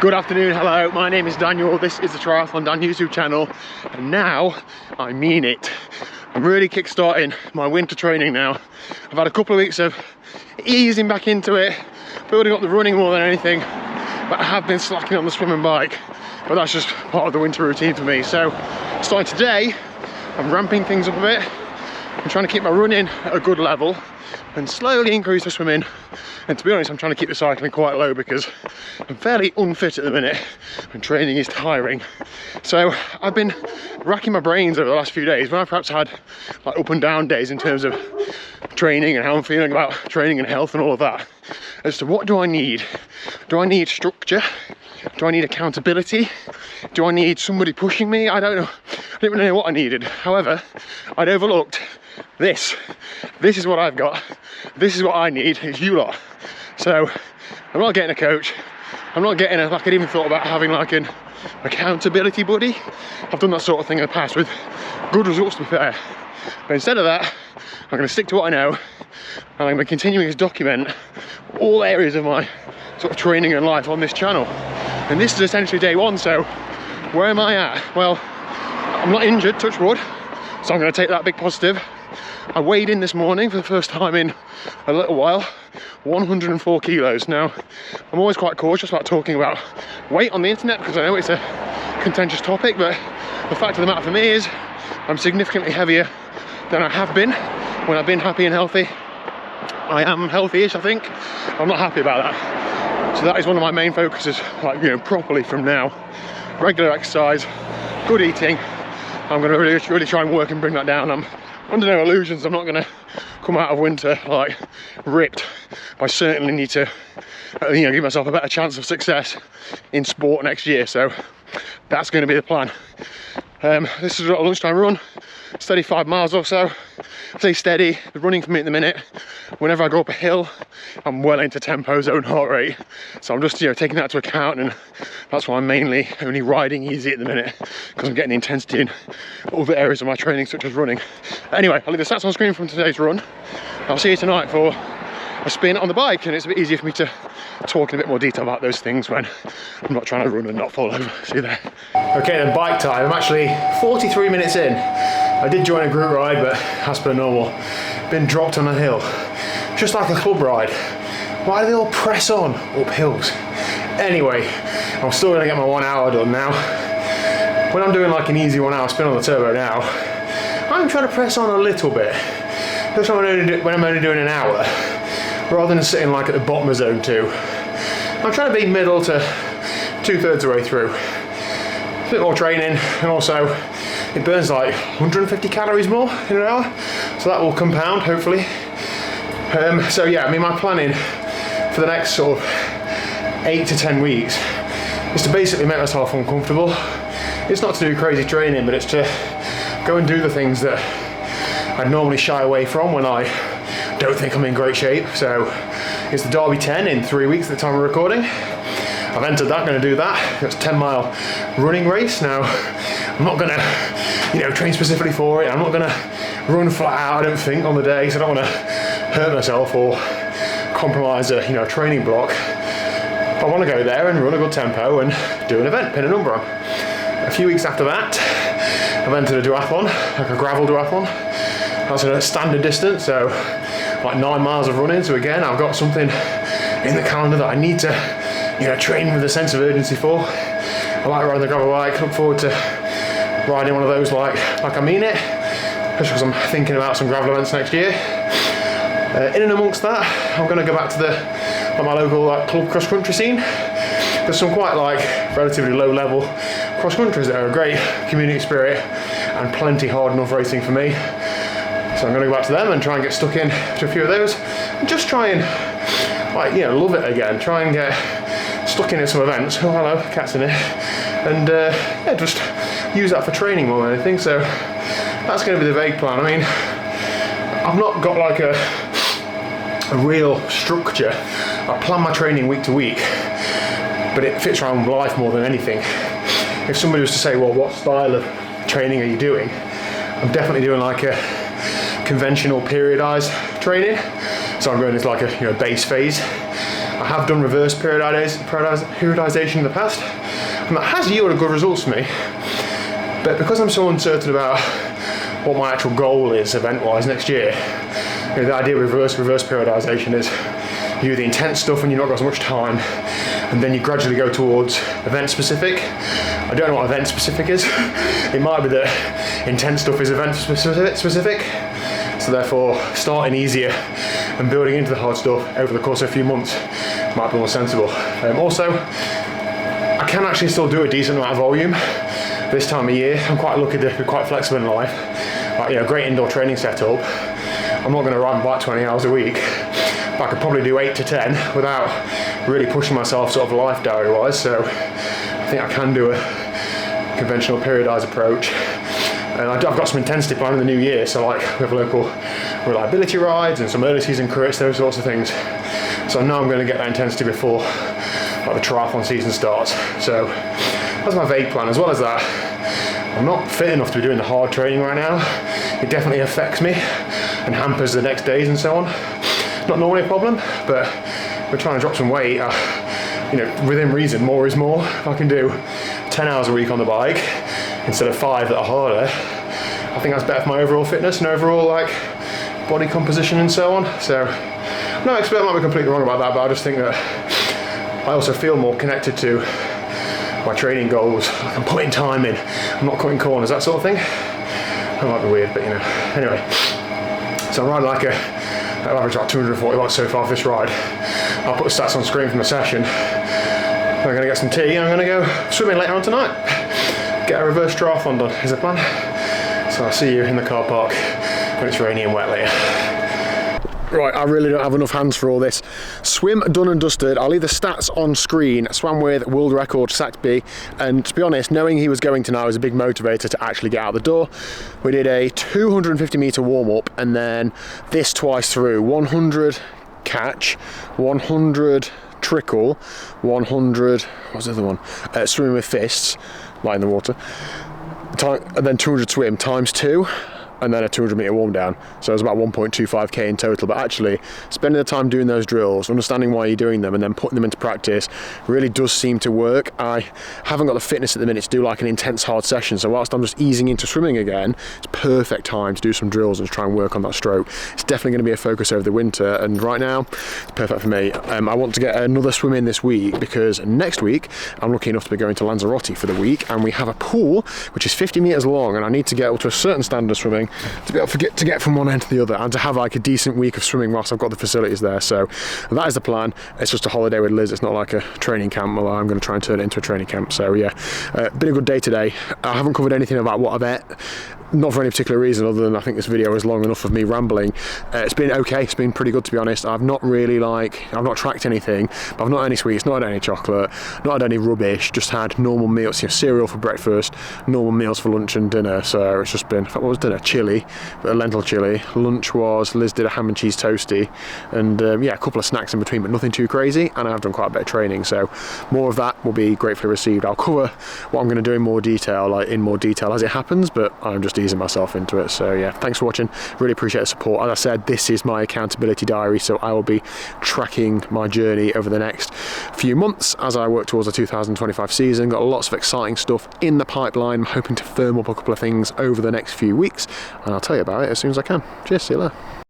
Good afternoon, hello, my name is Daniel, this is the TriathlonDan YouTube channel, and now, I mean it, I'm really kickstarting my winter training now. I've had a couple of weeks of easing back into it, building up the running more than anything, but I have been slacking on the swim and bike, but that's just part of the winter routine for me. So, starting today, I'm ramping things up a bit. I'm trying to keep my running at a good level and slowly increase the swimming, and to be honest, I'm trying to keep the cycling quite low because I'm fairly unfit at the minute and training is tiring. So I've been racking my brains over the last few days when I've perhaps had like up and down days in terms of training and how I'm feeling about training and health and all of that, as to what do I need? Do I need structure? Do I need accountability? Do I need somebody pushing me? I don't know. I didn't really know what I needed. However, I'd overlooked this. This is what I've got. This is what I need. It's you lot. So I'm not getting a coach. I'm not getting a, like I'd even thought about having like an accountability buddy. I've done that sort of thing in the past with good results, to be fair. But instead of that, I'm going to stick to what I know, and I'm going to continue to document all areas of my sort of training and life on this channel. And this is essentially day one, so where am I at? Well, I'm not injured, touch wood, so I'm going to take that big positive. I weighed in this morning for the first time in a little while, 104 kilos. Now, I'm always quite cautious about talking about weight on the internet because I know it's a contentious topic, but the fact of the matter for me is I'm significantly heavier than I have been when I've been happy and healthy. I am healthy-ish, I think. I'm not happy about that. So that is one of my main focuses, like, you know, properly from now. Regular exercise, good eating. I'm going to really try and work and bring that down. I'm under no illusions I'm not going to come out of winter like ripped, but I certainly need to give myself a better chance of success in sport next year. So that's going to be the plan. This is a lunchtime run, steady 5 miles or so. I say steady, the running for me at the minute, whenever I go up a hill, I'm well into tempo zone heart rate. So I'm just taking that into account, and that's why I'm mainly only riding easy at the minute, because I'm getting the intensity in other areas of my training, such as running. Anyway, I'll leave the stats on screen from today's run. I'll see you tonight for a spin on the bike, and it's a bit easier for me to talk in a bit more detail about those things when I'm not trying to run and not fall over. See you there. Okay then, bike time. I'm actually 43 minutes in. I did join a group ride, but as per normal, been dropped on a hill. Just like a club ride. Why do they all press on up hills? Anyway, I'm still gonna get my 1 hour done now. When I'm doing like an easy 1 hour spin on the turbo now, I'm trying to press on a little bit. Just when I'm only doing an hour, rather than sitting like at the bottom of zone 2. I'm trying to be middle to 2/3 of the way through. A bit more training, and also it burns like 150 calories more in an hour, so that will compound hopefully. So yeah, I mean, my planning for the next sort of 8 to 10 weeks is to basically make myself uncomfortable. It's not to do crazy training, but it's to go and do the things that I'd normally shy away from when I don't think I'm in great shape. So it's the Derby 10 in 3 weeks at the time of recording. I've entered that, going to do that. It's a 10-mile running race. Now, I'm not going to, train specifically for it. I'm not going to run flat out, I don't think, on the day, so I don't want to hurt myself or compromise a, training block. But I want to go there and run a good tempo and do an event, pin a number on. A few weeks after that, I've entered a duathlon, like a gravel duathlon. That's a standard distance, so like 9 miles of running. So again, I've got something in the calendar that I need to, train with a sense of urgency for. I like riding the gravel bike. Look forward to riding one of those like I mean it, especially because I'm thinking about some gravel events next year. In and amongst that, I'm going to go back to my local club cross country scene. There's some quite relatively low level cross countries that are a great community spirit and plenty hard enough racing for me. So I'm going to go back to them and try and get stuck in to a few of those and just try and love it again. Try and get stuck in at some events. Oh hello, cat's in it. And just use that for training more than anything. So that's going to be the vague plan. I mean, I've not got like a real structure. I plan my training week to week, but it fits around life more than anything. If somebody was to say, well, what style of training are you doing? I'm definitely doing like a conventional periodized training. So I'm going into like a base phase. I have done reverse periodization in the past, and that has yielded good results for me. But because I'm so uncertain about what my actual goal is event-wise next year, you know, the idea with reverse periodization is you do the intense stuff when you've not got as much time, and then you gradually go towards event-specific. I don't know what event-specific is. It might be that intense stuff is event-specific, so therefore starting easier and building into the hard stuff over the course of a few months might be more sensible. Also, I can actually still do a decent amount of volume this time of year. I'm quite lucky to be quite flexible in life. Like, you know, great indoor training setup. I'm not going to ride my bike 20 hours a week, but I could probably do 8 to 10 without really pushing myself sort of life diary wise. So I think I can do a conventional periodized approach. And I've got some intensity planned in the new year, so like we have local reliability rides and some early season crits, those sorts of things. So I know I'm going to get that intensity before like the triathlon season starts. So that's my vague plan. As well as that, I'm not fit enough to be doing the hard training right now. It definitely affects me and hampers the next days and so on. Not normally a problem, but we're trying to drop some weight. You know, within reason, more is more. If I can do 10 hours a week on the bike instead of 5 that are harder, I think that's better for my overall fitness and overall like body composition and so on. So no expert, I might be completely wrong about that, but I just think that I also feel more connected to my training goals. Like I'm putting time in, I'm not cutting corners, that sort of thing. That might be weird, but you know. Anyway, so I'm riding like I've averaged about 240 watts so far for this ride. I'll put the stats on screen from the session. I'm going to get some tea and I'm going to go swimming later on tonight. Get a reverse triathlon done is the plan. So I'll see you in the car park when it's rainy and wet later. Right, I really don't have enough hands for all this. Swim done and dusted. I'll leave the stats on screen. Swam with world record Sac B, and to be honest, knowing he was going tonight was a big motivator to actually get out the door. We did a 250 meter warm up and then this twice through. 100 catch, 100 trickle, 100, what was the other one? Swimming with fists, light in the water. And then 200 swim times 2. And then a 200 meter warm down. So it was about 1.25k in total. But actually, spending the time doing those drills, understanding why you're doing them, and then putting them into practice really does seem to work. I haven't got the fitness at the minute to do like an intense hard session. So whilst I'm just easing into swimming again, it's perfect time to do some drills and try and work on that stroke. It's definitely going to be a focus over the winter. And right now, it's perfect for me. I want to get another swim in this week because next week, I'm lucky enough to be going to Lanzarote for the week. And we have a pool, which is 50 meters long. And I need to get up to a certain standard of swimming to be able to get from one end to the other and to have like a decent week of swimming whilst I've got the facilities there. So that is the plan. It's just a holiday with Liz. It's not like a training camp, although I'm going to try and turn it into a training camp. So yeah, been a good day today. I haven't covered anything about what I've ate. Not for any particular reason other than I think this video is long enough of me rambling. It's been okay, it's been pretty good to be honest. I've not tracked anything, but I've not had any sweets, not had any chocolate, not had any rubbish, just had normal meals, you know, cereal for breakfast, normal meals for lunch and dinner. So it's just been, in fact, what was dinner? Chili, a lentil chili. Lunch was, Liz did a ham and cheese toasty, and yeah, a couple of snacks in between, but nothing too crazy, and I've done quite a bit of training, so more of that will be gratefully received. I'll cover what I'm going to do in more detail as it happens, but I'm just easing myself into it. So yeah, thanks for watching, really appreciate the support. As I said, this is my accountability diary, so I will be tracking my journey over the next few months as I work towards the 2025 season. Got lots of exciting stuff in the pipeline. I'm hoping to firm up a couple of things over the next few weeks, and I'll tell you about it as soon as I can. Cheers, see you later.